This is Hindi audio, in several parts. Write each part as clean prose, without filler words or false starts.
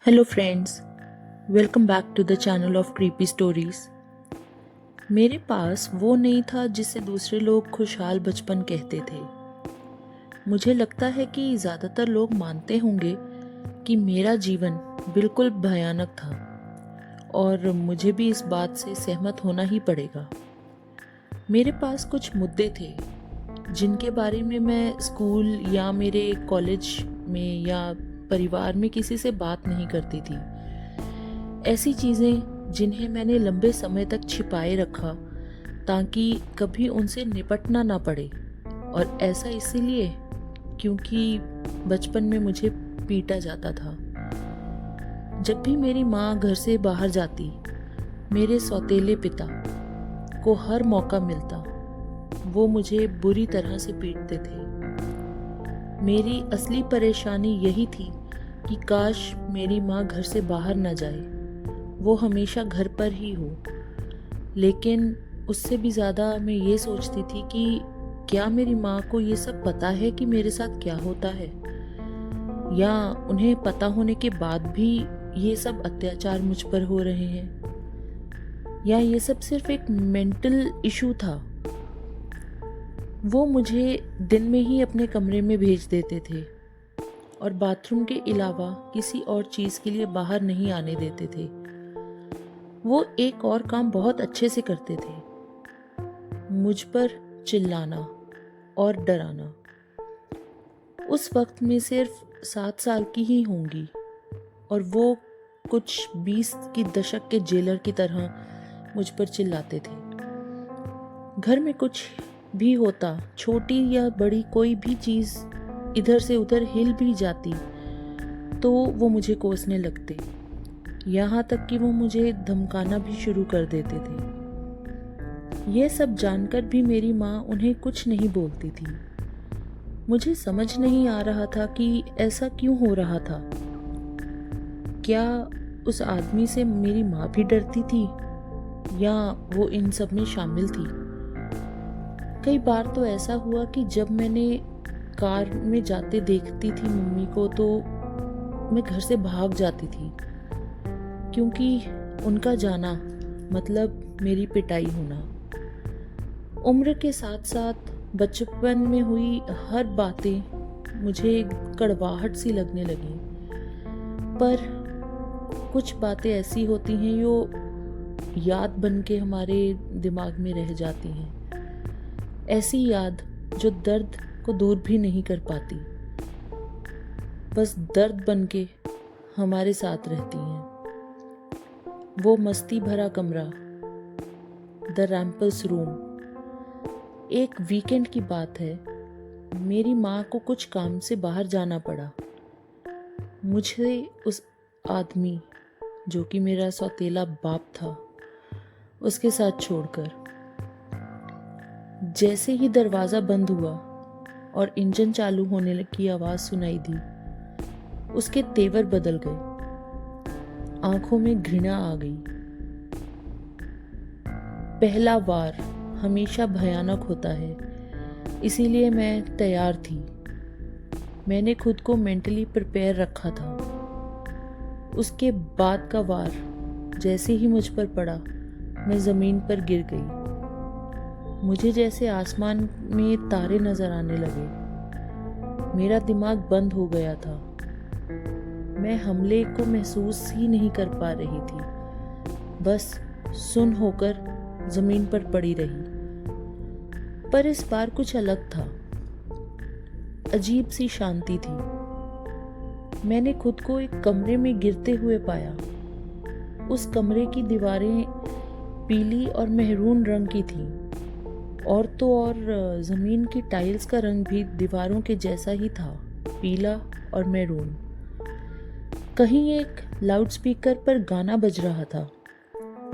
Hello friends, welcome back to the channel of creepy stories. मेरे पास वो नहीं था जिसे दूसरे लोग खुशहाल बचपन कहते थे। मुझे लगता है कि ज़्यादातर लोग मानते होंगे कि मेरा जीवन बिल्कुल भयानक था और मुझे भी इस बात से सहमत होना ही पड़ेगा। मेरे पास कुछ मुद्दे थे जिनके बारे में मैं स्कूल या मेरे कॉलेज में या परिवार में किसी से बात नहीं करती थी। ऐसी चीज़ें जिन्हें मैंने लंबे समय तक छिपाए रखा ताकि कभी उनसे निपटना ना पड़े, और ऐसा इसीलिए क्योंकि बचपन में मुझे पीटा जाता था। जब भी मेरी माँ घर से बाहर जाती, मेरे सौतेले पिता को हर मौका मिलता वो मुझे बुरी तरह से पीटते थे। मेरी असली परेशानी यही थी कि काश मेरी माँ घर से बाहर न जाए, वो हमेशा घर पर ही हो। लेकिन उससे भी ज़्यादा मैं ये सोचती थी कि क्या मेरी माँ को ये सब पता है कि मेरे साथ क्या होता है, या उन्हें पता होने के बाद भी ये सब अत्याचार मुझ पर हो रहे हैं, या ये सब सिर्फ एक मेंटल इशू था। वो मुझे दिन में ही अपने कमरे में भेज देते थे और बाथरूम के अलावा किसी और चीज़ के लिए बाहर नहीं आने देते थे। वो एक और काम बहुत अच्छे से करते थे, मुझ पर चिल्लाना और डराना। उस वक्त मैं सिर्फ 7 साल की ही होंगी और वो कुछ 20 की दशक के जेलर की तरह मुझ पर चिल्लाते थे। घर में कुछ भी होता, छोटी या बड़ी कोई भी चीज़ इधर से उधर हिल भी जाती तो वो मुझे कोसने लगते, यहाँ तक कि वो मुझे धमकाना भी शुरू कर देते थे। ये सब जानकर भी मेरी माँ उन्हें कुछ नहीं बोलती थी। मुझे समझ नहीं आ रहा था कि ऐसा क्यों हो रहा था। क्या उस आदमी से मेरी माँ भी डरती थी या वो इन सब में शामिल थी? कई बार तो ऐसा हुआ कि जब मैंने कार में जाते देखती थी मम्मी को तो मैं घर से भाग जाती थी, क्योंकि उनका जाना मतलब मेरी पिटाई होना। उम्र के साथ साथ बचपन में हुई हर बातें मुझे कड़वाहट सी लगने लगी, पर कुछ बातें ऐसी होती हैं जो याद बन के हमारे दिमाग में रह जाती हैं, ऐसी याद जो दर्द को दूर भी नहीं कर पाती, बस दर्द बन के हमारे साथ रहती हैं। वो मस्ती भरा कमरा, द रैम्पल्स रूम। एक वीकेंड की बात है, मेरी माँ को कुछ काम से बाहर जाना पड़ा। मुझे उस आदमी जो कि मेरा सौतेला बाप था उसके साथ छोड़कर। जैसे ही दरवाज़ा बंद हुआ और इंजन चालू होने की आवाज़ सुनाई दी, उसके तेवर बदल गए, आंखों में घृणा आ गई। पहला वार हमेशा भयानक होता है, इसीलिए मैं तैयार थी। मैंने खुद को मेंटली प्रिपेयर रखा था। उसके बाद का वार जैसे ही मुझ पर पड़ा, मैं ज़मीन पर गिर गई। मुझे जैसे आसमान में तारे नजर आने लगे। मेरा दिमाग बंद हो गया था। मैं हमले को महसूस ही नहीं कर पा रही थी, बस सुन्न होकर जमीन पर पड़ी रही। पर इस बार कुछ अलग था। अजीब सी शांति थी। मैंने खुद को एक कमरे में गिरते हुए पाया। उस कमरे की दीवारें पीली और मेहरून रंग की थीं, और तो और जमीन की टाइल्स का रंग भी दीवारों के जैसा ही था, पीला और मैरून। कहीं एक लाउडस्पीकर पर गाना बज रहा था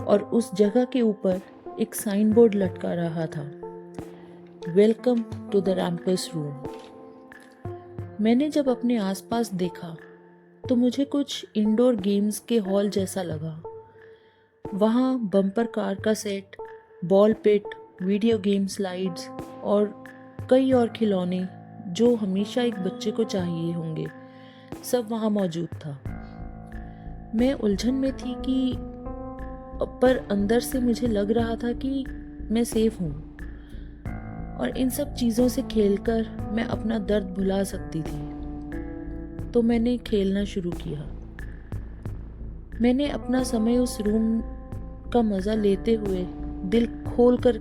और उस जगह के ऊपर एक साइन बोर्ड लटका रहा था, वेलकम टू द रैम्पल्स रूम। मैंने जब अपने आसपास देखा तो मुझे कुछ इंडोर गेम्स के हॉल जैसा लगा। वहाँ बम्पर कार का सेट, बॉल पिट, वीडियो गेम स्लाइड्स और कई और खिलौने जो हमेशा एक बच्चे को चाहिए होंगे, सब वहाँ मौजूद था। मैं उलझन में थी कि पर अंदर से मुझे लग रहा था कि मैं सेफ हूँ और इन सब चीज़ों से खेलकर मैं अपना दर्द भुला सकती थी। तो मैंने खेलना शुरू किया। मैंने अपना समय उस रूम का मज़ा लेते हुए, दिल खोल कर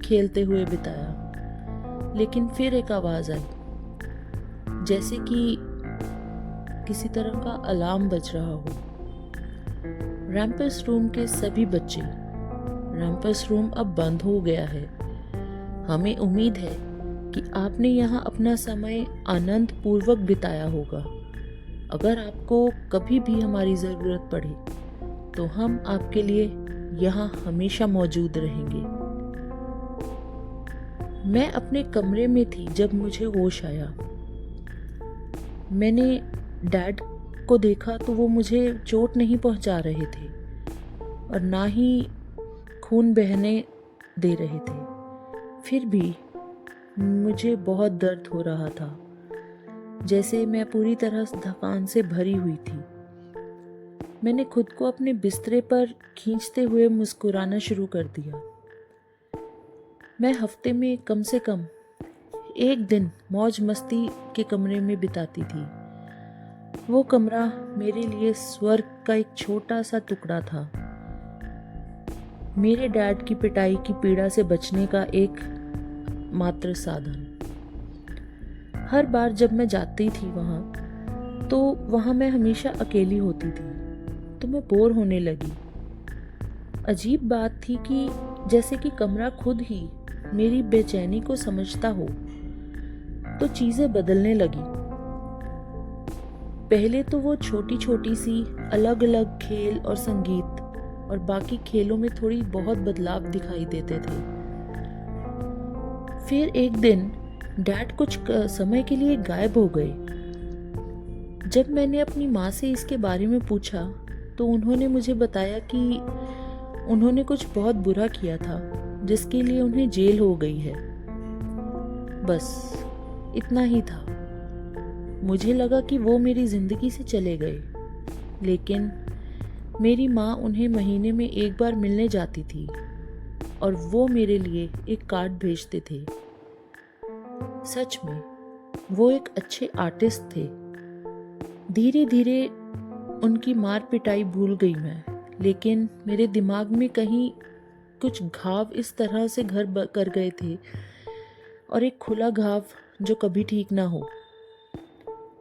खेलते हुए बिताया। लेकिन फिर एक आवाज़ आई, जैसे कि किसी तरह का अलार्म बज रहा हो। रैम्पस रूम के सभी बच्चे, रैम्पस रूम अब बंद हो गया है। हमें उम्मीद है कि आपने यहाँ अपना समय आनंद पूर्वक बिताया होगा। अगर आपको कभी भी हमारी ज़रूरत पड़े तो हम आपके लिए यहाँ हमेशा मौजूद रहेंगे। मैं अपने कमरे में थी जब मुझे होश आया। मैंने डैड को देखा तो वो मुझे चोट नहीं पहुंचा रहे थे और ना ही खून बहने दे रहे थे। फिर भी मुझे बहुत दर्द हो रहा था, जैसे मैं पूरी तरह थकान से भरी हुई थी। मैंने खुद को अपने बिस्तरे पर खींचते हुए मुस्कुराना शुरू कर दिया। मैं हफ्ते में कम से कम एक दिन मौज मस्ती के कमरे में बिताती थी। वो कमरा मेरे लिए स्वर्ग का एक छोटा सा टुकड़ा था, मेरे डैड की पिटाई की पीड़ा से बचने का एक मात्र साधन। हर बार जब मैं जाती थी तो वहाँ मैं हमेशा अकेली होती थी, तो मैं बोर होने लगी। अजीब बात थी कि जैसे कि कमरा खुद ही मेरी बेचैनी को समझता हो, तो चीजें बदलने लगी। पहले तो वो छोटी छोटी सी अलग अलग खेल और संगीत और बाकी खेलों में थोड़ी बहुत बदलाव दिखाई देते थे। फिर एक दिन डैड कुछ समय के लिए गायब हो गए। जब मैंने अपनी माँ से इसके बारे में पूछा तो उन्होंने मुझे बताया कि उन्होंने कुछ बहुत बुरा किया था, जिसके लिए उन्हें जेल हो गई है। बस इतना ही था। मुझे लगा कि वो मेरी जिंदगी से चले गए, लेकिन मेरी माँ उन्हें महीने में एक बार मिलने जाती थी और वो मेरे लिए एक कार्ड भेजते थे। सच में वो एक अच्छे आर्टिस्ट थे। धीरे धीरे उनकी मार पिटाई भूल गई मैं, लेकिन मेरे दिमाग में कहीं कुछ घाव इस तरह से घर कर गए थे, और एक खुला घाव जो कभी ठीक ना हो।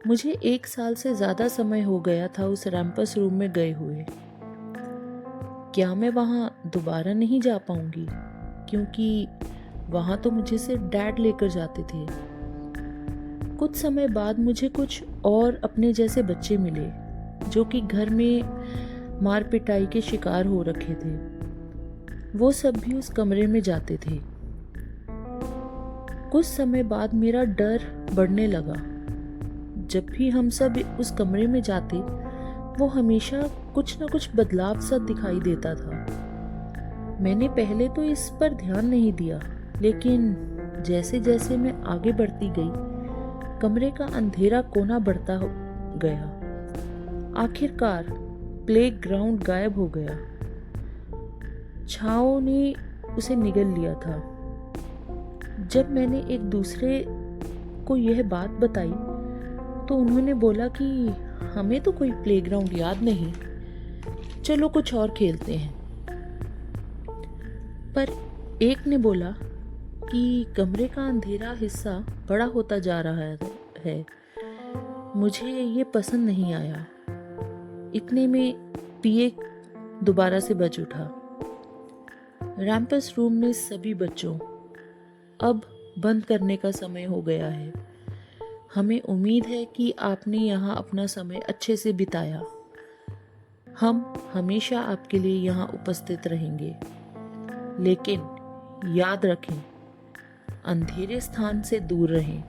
मुझे 1 साल से ज्यादा समय हो गया था उस रैम्पस रूम में गए हुए। क्या मैं वहां दोबारा नहीं जा पाऊंगी, क्योंकि वहां तो मुझे सिर्फ डैड लेकर जाते थे। कुछ समय बाद मुझे कुछ और अपने जैसे बच्चे मिले जो कि घर में मार पिटाई के शिकार हो रखे थे। वो सब भी उस कमरे में जाते थे। कुछ समय बाद मेरा डर बढ़ने लगा। जब भी हम सब उस कमरे में जाते, वो हमेशा कुछ न कुछ बदलाव सा दिखाई देता था। मैंने पहले तो इस पर ध्यान नहीं दिया, लेकिन जैसे जैसे मैं आगे बढ़ती गई, कमरे का अंधेरा कोना बढ़ता गया। आखिरकार प्लेग्राउंड गायब हो गया। छाँव ने उसे निगल लिया था। जब मैंने एक दूसरे को यह बात बताई तो उन्होंने बोला कि हमें तो कोई प्लेग्राउंड याद नहीं, चलो कुछ और खेलते हैं। पर एक ने बोला कि कमरे का अंधेरा हिस्सा बड़ा होता जा रहा है। मुझे ये पसंद नहीं आया। इतने में पीए दोबारा से बज उठा। रैम्पस रूम में सभी बच्चों, अब बंद करने का समय हो गया है। हमें उम्मीद है कि आपने यहाँ अपना समय अच्छे से बिताया। हम हमेशा आपके लिए यहाँ उपस्थित रहेंगे, लेकिन याद रखें, अंधेरे स्थान से दूर रहें।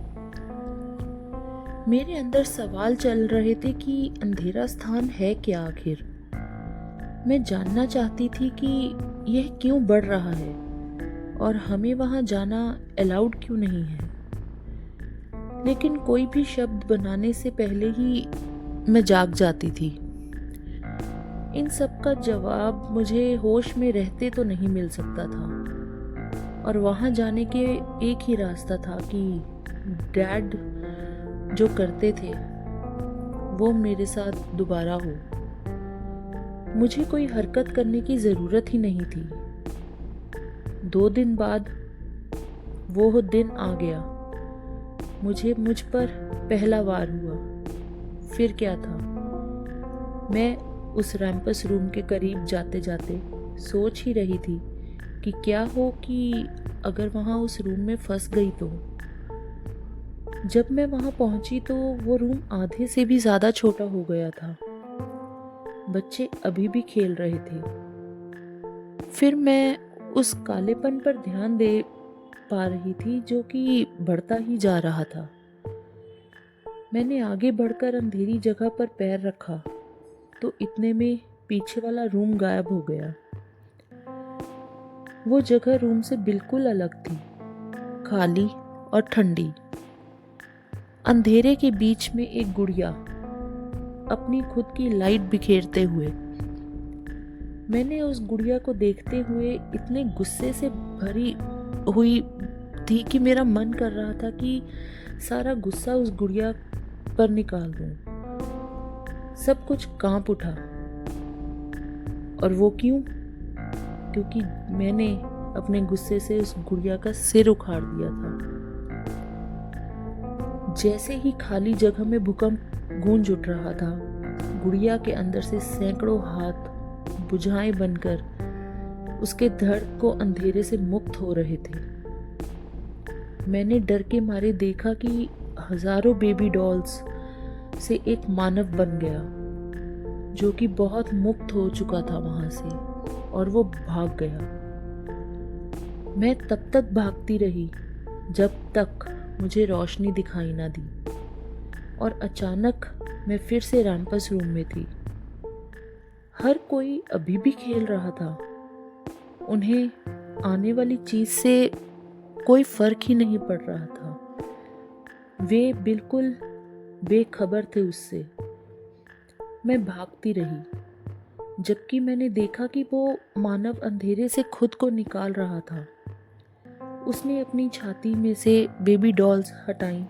मेरे अंदर सवाल चल रहे थे कि अंधेरा स्थान है क्या आखिर। मैं जानना चाहती थी कि यह क्यों बढ़ रहा है और हमें वहां जाना अलाउड क्यों नहीं है। लेकिन कोई भी शब्द बनाने से पहले ही मैं जाग जाती थी। इन सब का जवाब मुझे होश में रहते तो नहीं मिल सकता था, और वहाँ जाने के एक ही रास्ता था कि डैड जो करते थे वो मेरे साथ दोबारा हो। मुझे कोई हरकत करने की ज़रूरत ही नहीं थी। 2 दिन बाद वो दिन आ गया। मुझ पर पहला वार हुआ। फिर क्या था, मैं उस रैम्पस रूम के करीब जाते जाते सोच ही रही थी कि क्या हो कि अगर वहाँ उस रूम में फंस गई तो। जब मैं वहाँ पहुँची तो वो रूम आधे से भी ज़्यादा छोटा हो गया था। बच्चे अभी भी खेल रहे थे। फिर मैं उस कालेपन पर ध्यान दे पा रही थी जो कि बढ़ता ही जा रहा था। मैंने आगे बढ़कर अंधेरी जगह पर पैर रखा तो इतने में पीछे वाला रूम गायब हो गया। वो जगह रूम से बिल्कुल अलग थी, खाली और ठंडी। अंधेरे के बीच में एक गुड़िया अपनी खुद की लाइट बिखेरते हुए। मैंने उस गुड़िया को देखते हुए इतने गुस्से से भरी हुई थी कि मेरा मन कर रहा था कि सारा गुस्सा उस गुड़िया पर निकाल दूं। सब कुछ कांप उठा। और वो क्यों? क्योंकि मैंने अपने गुस्से से उस गुड़िया का सिर उखाड़ दिया था। जैसे ही खाली जगह में भूकंप गूंज उठ रहा था, गुड़िया के अंदर से सैकड़ों हाथ बुझाएं बनकर उसके धड़ को अंधेरे से मुक्त हो रहे थे। मैंने डर के मारे देखा कि हजारों बेबी डॉल्स से एक मानव बन गया जो कि बहुत मुक्त हो चुका था वहां से, और वो भाग गया। मैं तब तक भागती रही जब तक मुझे रोशनी दिखाई ना दी, और अचानक मैं फिर से रैम्पस रूम में थी। हर कोई अभी भी खेल रहा था। उन्हें आने वाली चीज से कोई फर्क ही नहीं पड़ रहा था। वे बिल्कुल बेखबर थे उससे। मैं भागती रही जबकि मैंने देखा कि वो मानव अंधेरे से खुद को निकाल रहा था। उसने अपनी छाती में से बेबी डॉल्स हटाई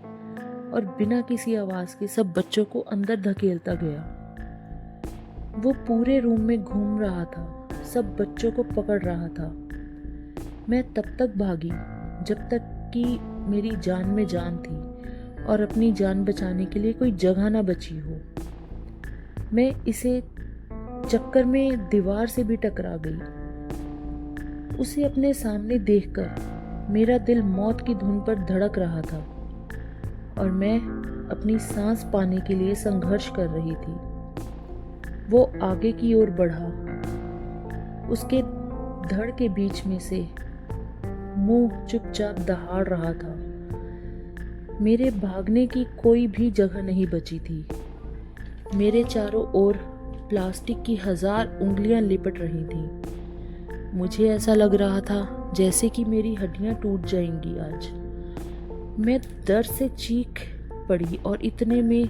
और बिना किसी आवाज के सब बच्चों को अंदर धकेलता गया। वो पूरे रूम में घूम रहा था, सब बच्चों को पकड़ रहा था। मैं तब तक भागी जब तक कि मेरी जान में जान थी और अपनी जान बचाने के लिए कोई जगह ना बची हो। मैं इसे चक्कर में दीवार से भी टकरा गई। उसे अपने सामने देखकर मेरा दिल मौत की धुन पर धड़क रहा था और मैं अपनी सांस पाने के लिए संघर्ष कर रही थी। वो आगे की ओर बढ़ा। उसके धड़ के बीच में से मुंह चुपचाप दहाड़ रहा था। मेरे भागने की कोई भी जगह नहीं बची थी। मेरे चारों ओर प्लास्टिक की 1000 उंगलियां लिपट रही थीं। मुझे ऐसा लग रहा था जैसे कि मेरी हड्डियां टूट जाएंगी आज। मैं डर से चीख पड़ी और इतने में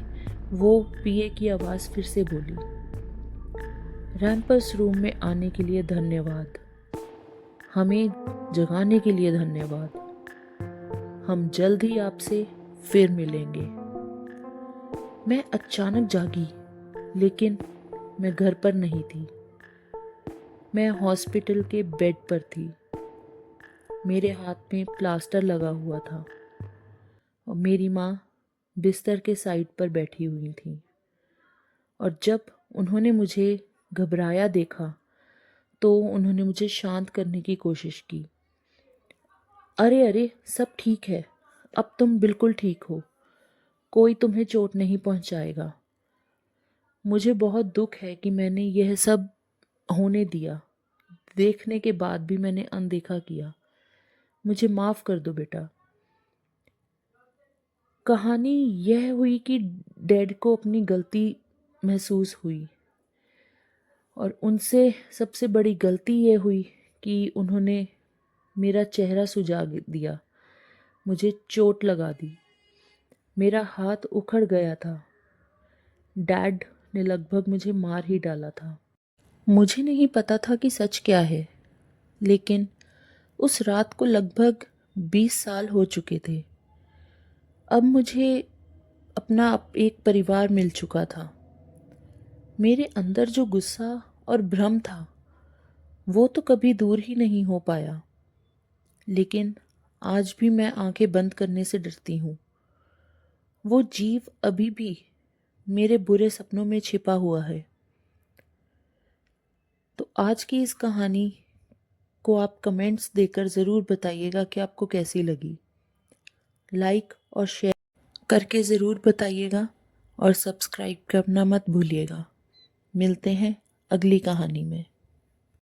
वो पीए की आवाज फिर से बोली, रैम्पस रूम में आने के लिए धन्यवाद। हमें जगाने के लिए धन्यवाद। हम जल्द ही आपसे फिर मिलेंगे। मैं अचानक जागी, लेकिन मैं घर पर नहीं थी। मैं हॉस्पिटल के बेड पर थी। मेरे हाथ में प्लास्टर लगा हुआ था और मेरी माँ बिस्तर के साइड पर बैठी हुई थी। और जब उन्होंने मुझे घबराया देखा तो उन्होंने मुझे शांत करने की कोशिश की। अरे अरे, सब ठीक है, अब तुम बिल्कुल ठीक हो, कोई तुम्हें चोट नहीं पहुंचाएगा। मुझे बहुत दुख है कि मैंने यह सब होने दिया। देखने के बाद भी मैंने अनदेखा किया। मुझे माफ कर दो बेटा। कहानी यह हुई कि डैड को अपनी गलती महसूस हुई और उनसे सबसे बड़ी गलती यह हुई कि उन्होंने मेरा चेहरा सुजा दिया, मुझे चोट लगा दी। मेरा हाथ उखड़ गया था। डैड ने लगभग मुझे मार ही डाला था। मुझे नहीं पता था कि सच क्या है, लेकिन उस रात को लगभग 20 साल हो चुके थे। अब मुझे एक परिवार मिल चुका था। मेरे अंदर जो गुस्सा और भ्रम था, वो तो कभी दूर ही नहीं हो पाया। लेकिन आज भी मैं आंखें बंद करने से डरती हूँ। वो जीव अभी भी मेरे बुरे सपनों में छिपा हुआ है। तो आज की इस कहानी को आप कमेंट्स देकर ज़रूर बताइएगा कि आपको कैसी लगी। लाइक और शेयर करके ज़रूर बताइएगा और सब्सक्राइब करना मत भूलिएगा। मिलते हैं अगली कहानी में।